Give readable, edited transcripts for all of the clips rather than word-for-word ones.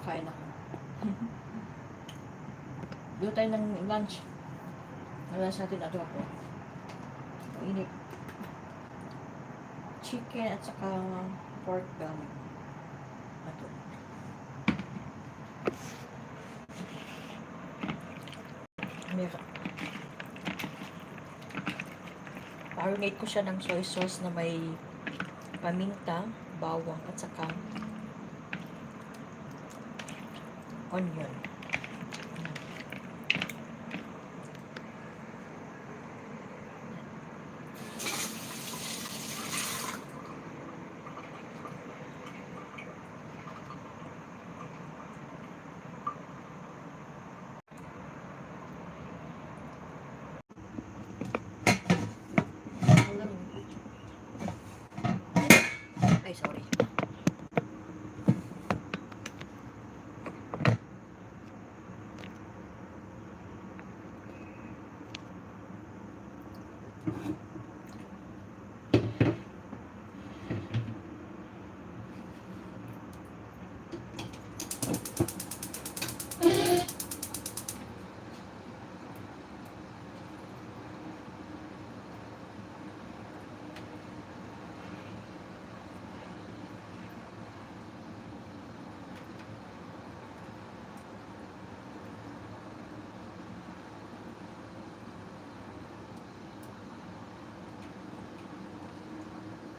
Kain ako. Doon tayo ng lunch. Wala sa atin ato ako. Init. Chicken at saka pork belly. Ato. Marinate ko siya ng soy sauce na may paminta, bawang at saka onion. Ay, sorry.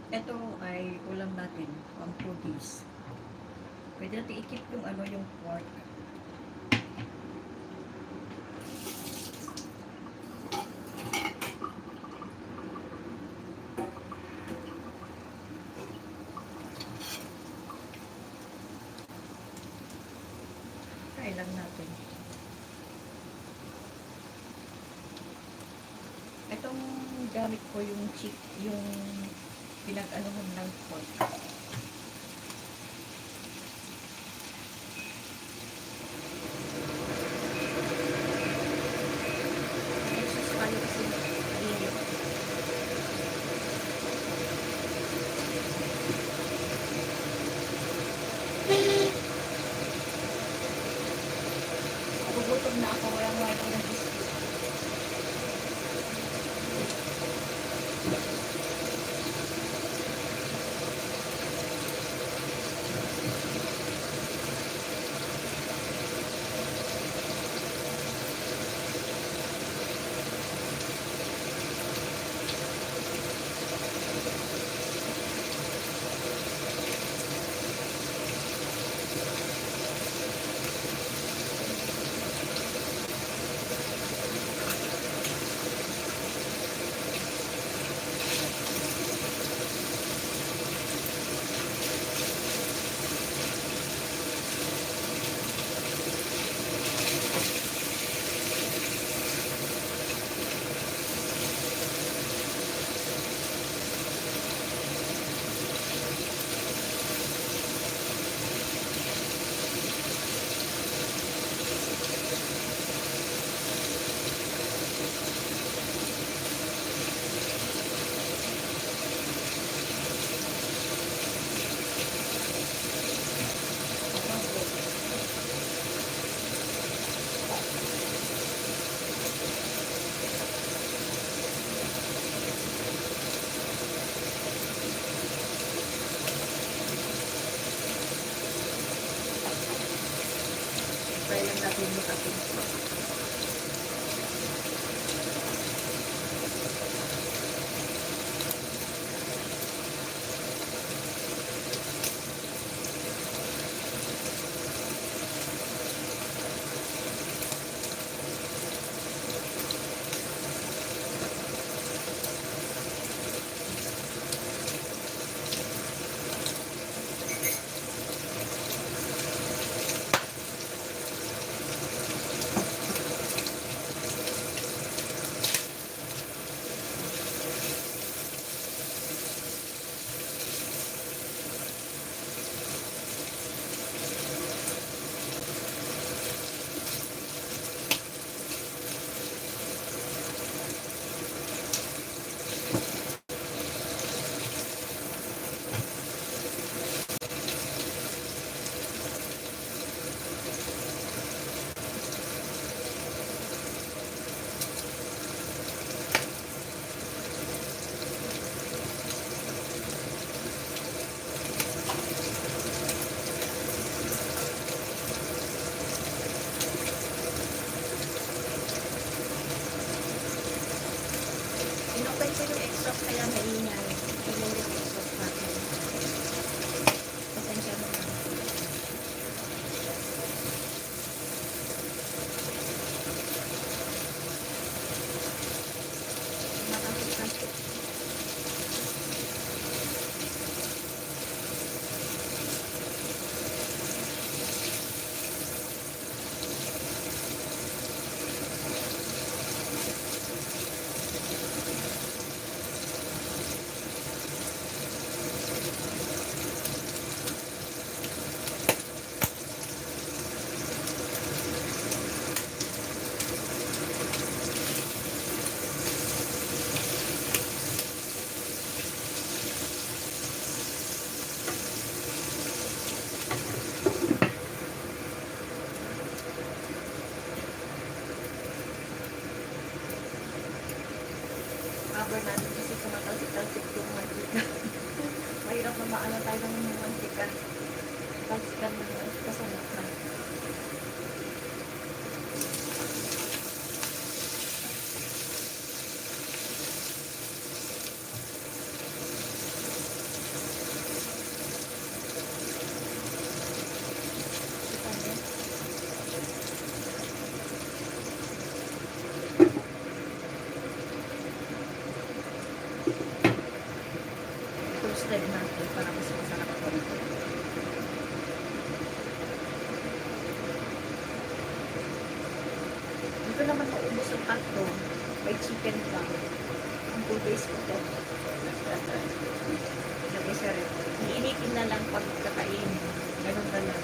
Ito ay ulam natin, pang foodies. Pwede natin i-keep yung yung pork. Try lang natin. Itong gamit ko yung pinag-anuhan ng pork. Nagugutom na ako, walang white ng biscuit. Try lang natin yung ating Mahirap na maano tayo ng mantika. Talsikan na kasunod na. Toasted natin para mas masarap ito. Dito naman maubos ang tatlo. May chicken pa. Ang 2 days ko to. Lagay sa rep. Iinitin na lang pag kakainin. Ganun na lang.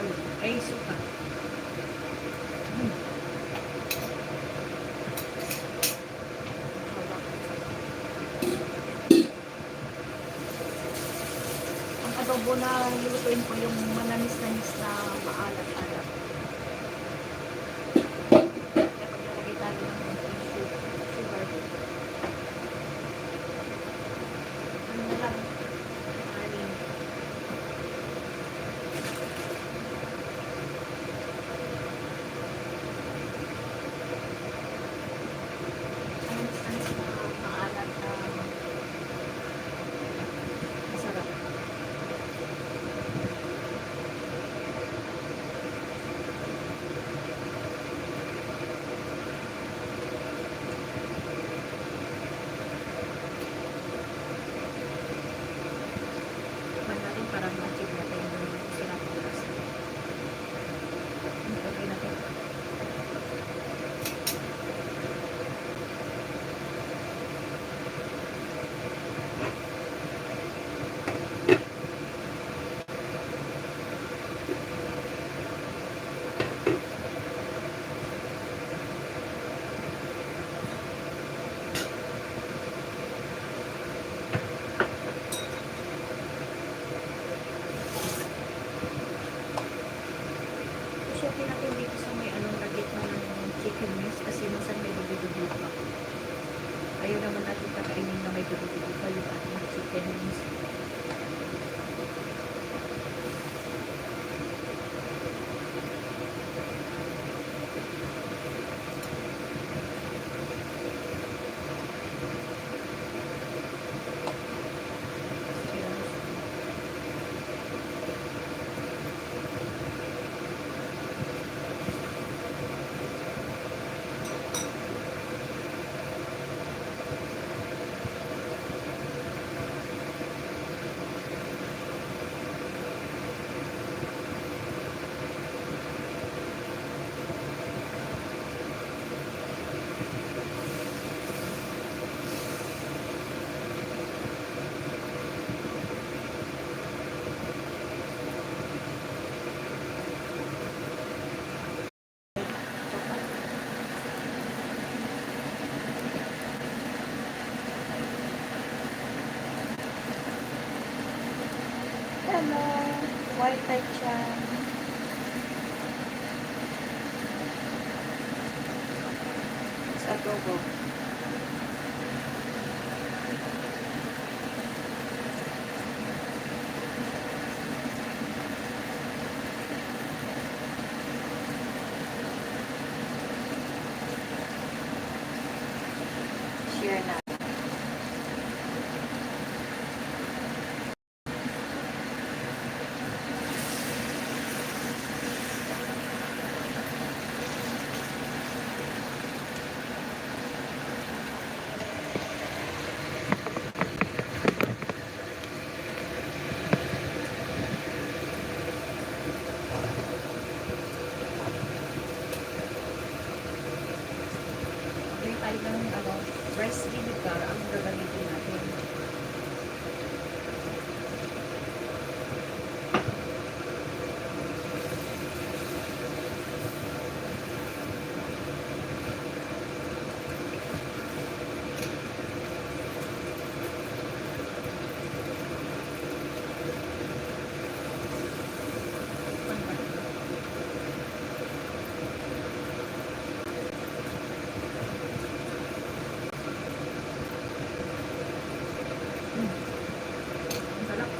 bawang. Ay, suka. Ang adobo na lulutuin ko yung manamis-namis na maalat-alat. Kapag nalagay tayo ng sugar, ano na lang, aling. Manamis-namis na maalat na masarap. Tikman natin para ma-achieve natin yung sarap ng lasa. Okay na ito. Susukin natin dito sa may anong lagit na ng chicken wings kasi minsan may dubi-dubi pa. Ayaw naman natin kakainin na may dubi-dubi pa yung ating chicken wings. Hello! White type siya. Sa adobo. Share na. May tayo ng rice vinegar ang gagamitin natin. Ang sarap.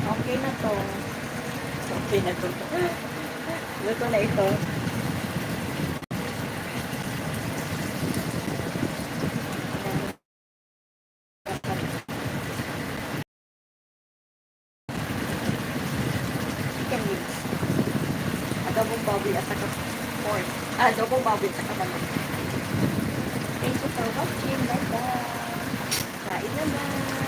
Okay na to. Okay na to. Luto na ito. adobong baboy at saka pork. Adobong baboy at saka manok. Thank you for watching. Bye-bye. Kain na na.